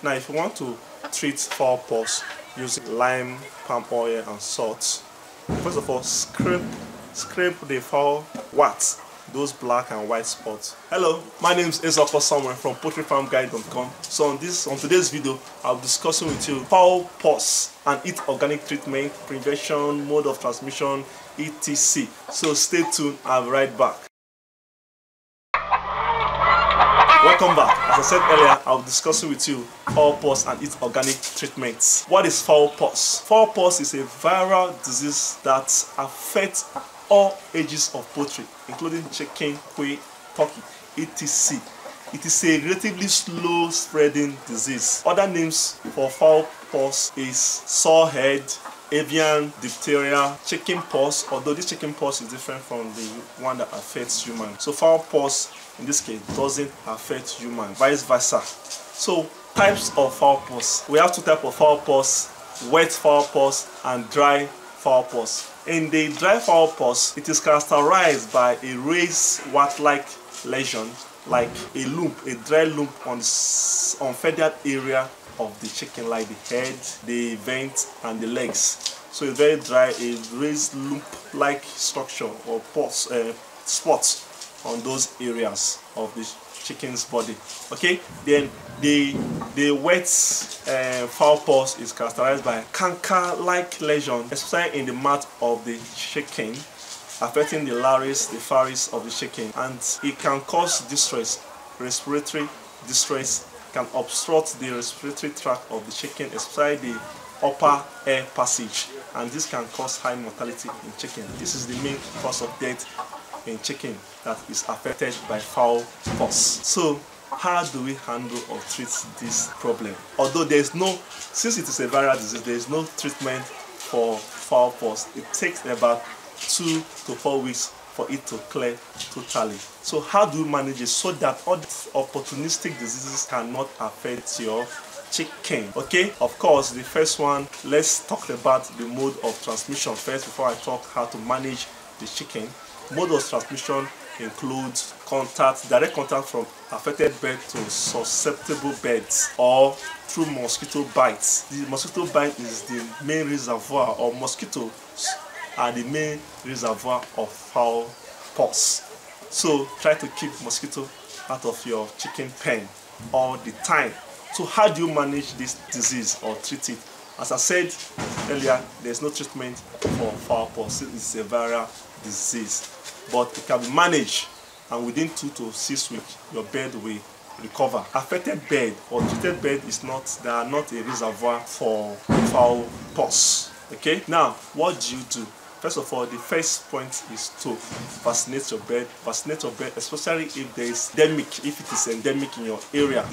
Now if you want to treat Fowlpox using lime, palm oil and salt, first of all scrape the fowl warts, those black and white spots. Hello, my name is Ezoko Samuel from poultryfarmguide.com. So on today's video, I'll be discussing with you Fowlpox and its organic treatment, prevention, mode of transmission, etc. So stay tuned, I'll be right back. Welcome back. As I said earlier, I'll be discussing with you Fowlpox and its organic treatments. What is Fowlpox? Fowlpox is a viral disease that affects all ages of poultry, including chicken, quail, turkey, etc. It is a relatively slow spreading disease. Other names for Fowlpox is sorehead, avian diphtheria, chicken pox, although this chicken pox is different from the one that affects humans. So Fowlpox in this case doesn't affect humans, vice versa. So types of Fowlpox. We have two types of Fowlpox: wet Fowlpox and dry Fowlpox. In the dry Fowlpox, it is characterized by a raised wart-like lesion, like a lump, a dry lump on feathered area of the chicken, like the head, the vent and the legs. So it's very dry, a raised lump-like structure or spots on those areas of the chicken's body. Okay, then the wet Fowlpox is characterized by canker-like lesion, especially in the mouth of the chicken, affecting the larynx, the pharynx of the chicken, and it can cause distress, respiratory distress, can obstruct the respiratory tract of the chicken, especially the upper air passage, and this can cause high mortality in chicken. This is the main cause of death in chicken that is affected by Fowlpox. So how do we handle or treat this problem? Although since it is a viral disease, there is no treatment for Fowlpox. It takes about 2 to 4 weeks for it to clear totally. So how do we manage it so that other opportunistic diseases cannot affect your chicken? Okay, of course, the first one, let's talk about the mode of transmission first before I talk how to manage the chicken. Mode of transmission includes direct contact from affected bird to susceptible birds, or through mosquito bites. The mosquito bite is the main reservoir, or mosquitoes are the main reservoir of Fowlpox. So try to keep mosquito out of your chicken pen all the time. So how do you manage this disease or treat it? As I said earlier, there's no treatment for Fowlpox. It's a viral disease, but it can be managed, and within 2 to 6 weeks your bird will recover. Affected bird or treated bird they are not a reservoir for Fowlpox. Okay, now what do you do? First of all, the first point is to vaccinate your bird. Vaccinate your bird, especially if there is if it is endemic in your area.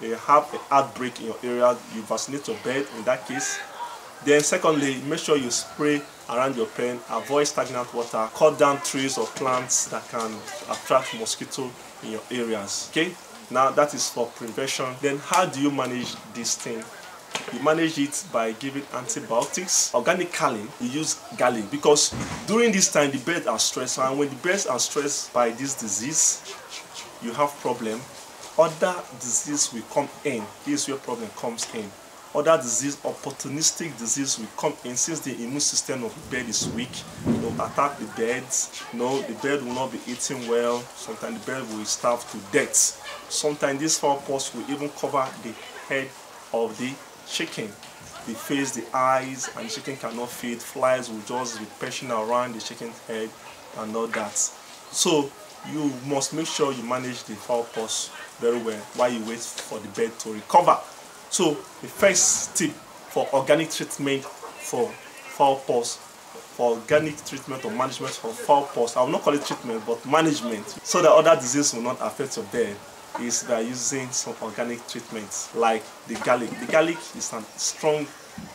You have an outbreak in your area, you vaccinate your bird in that case. Then secondly, make sure you spray around your pen, avoid stagnant water, cut down trees or plants that can attract mosquito in your areas. Okay, now that is for prevention. Then how do you manage this thing? You manage it by giving antibiotics. Organically, you use garlic, because during this time the birds are stressed, and when the birds are stressed by this disease, you have problem. Other disease will come in. This is where problem comes in. Other disease, opportunistic disease, will come in. Since the immune system of the bird is weak, they will attack the birds. The bird will not be eating well. Sometimes the bird will starve to death. Sometimes this Fowlpox will even cover the head of the chicken, the face, the eyes, and the chicken cannot feed. Flies will just be perching around the chicken's head and all that. So you must make sure you manage the Fowlpox very well while you wait for the bird to recover. So the first tip for organic treatment for Fowlpox, for organic treatment or management for Fowlpox, I will not call it treatment but management, so that other diseases will not affect your bird, is by using some organic treatments like the garlic. The garlic is a strong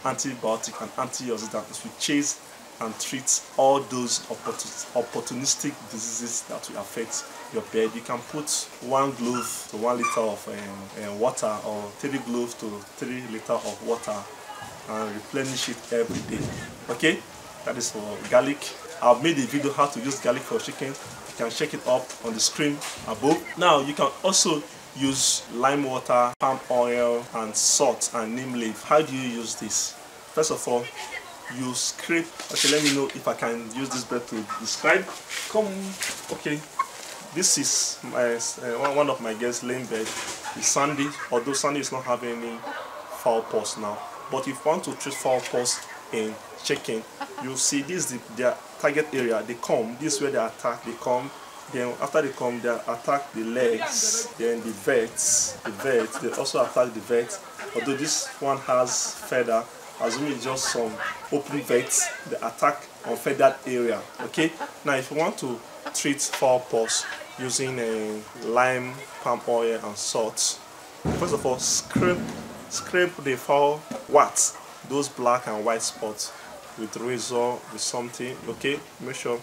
antibiotic and antioxidant. It will chase and treat all those opportunistic diseases that will affect your bird. You can put 1 glove to 1 liter of water, or 3 gloves to 3 liters of water, and replenish it every day. Okay, that is for garlic. I've made a video how to use garlic for chicken. You can check it up on the screen above. Now you can also use lime water, palm oil, and salt and neem leaf. How do you use this? First of all, you scrape. Okay, let me know if I can use this bed to describe. Okay, this is my one of my guests' laying bed. It's sandy, although sandy is not having any Fowlpox now. But if you want to treat Fowlpox in chicken, you see this is their target area. They come, this is where they attack. They come, then after they come, they attack the legs, then the vets. They also attack the vets. Although this one has feather, assuming it's just some open vets, they attack on feathered area. Okay. Now, if you want to treat Fowlpox using lime, palm oil, and salt, first of all, scrape the fowl warts, those black and white spots, with razor, with something. Okay, make sure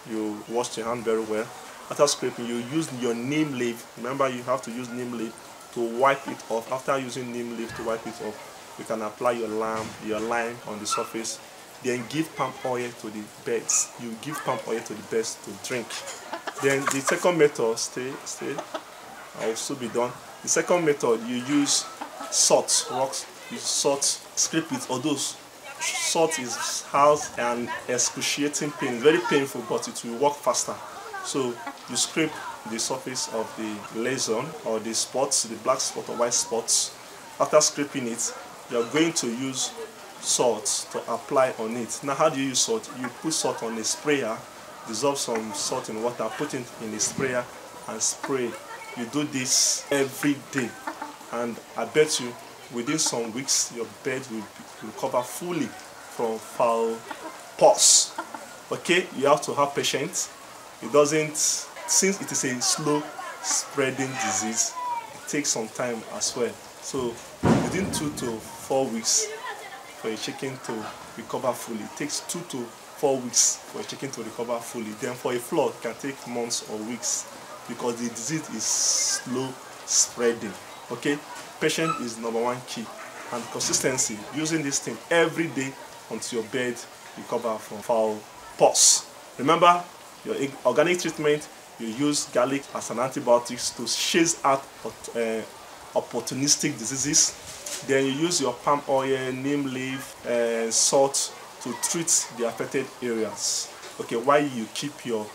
you wash your hand very well. After scraping, you use your neem leaf. Remember, you have to use neem leaf to wipe it off. After using neem leaf to wipe it off, you can apply your lime on the surface. Then give palm oil to the birds. You give palm oil to the birds to drink. Then the second method, I will soon be done. The second method, you use salt, rocks, you salt, scrape it. Although salt has an excruciating pain, very painful, but it will work faster. So you scrape the surface of the lesion or the spots, the black spot or white spots. After scraping it, you are going to use salt to apply on it. Now, how do you use salt? You put salt on a sprayer, dissolve some salt in water, put it in a sprayer and spray. You do this every day, and I bet you within some weeks your bed will recover fully from Fowlpox. Okay, you have to have patience. It doesn't, since it is a slow spreading disease, it takes some time as well. So within 2 to 4 weeks for a chicken to recover fully. It takes 2 to 4 weeks for a chicken to recover fully. Then for a flock, it can take months or weeks because the disease is slow spreading. Okay, patience is #1 key, and consistency, using this thing every day until your bird recover from Fowlpox. Remember, your organic treatment, you use garlic as an antibiotics to chase out opportunistic diseases. Then you use your palm oil, neem leaf, salt to treat the affected areas. Okay, while you keep your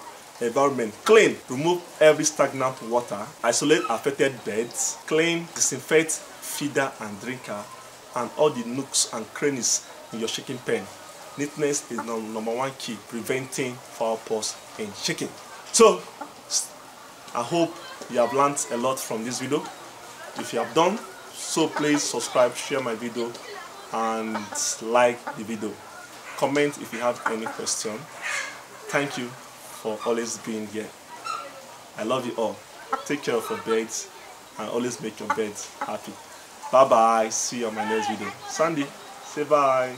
environment clean, remove every stagnant water, isolate affected beds, clean, disinfect feeder and drinker, and all the nooks and crannies in your chicken pen. Neatness is #1 key, preventing Fowlpox in chicken. So, I hope you have learned a lot from this video. If you have done so, please subscribe, share my video, and like the video. Comment if you have any question. Thank you for always being here. I love you all. Take care of your beds and always make your beds happy. Bye bye. See you on my next video. Sandy, say bye.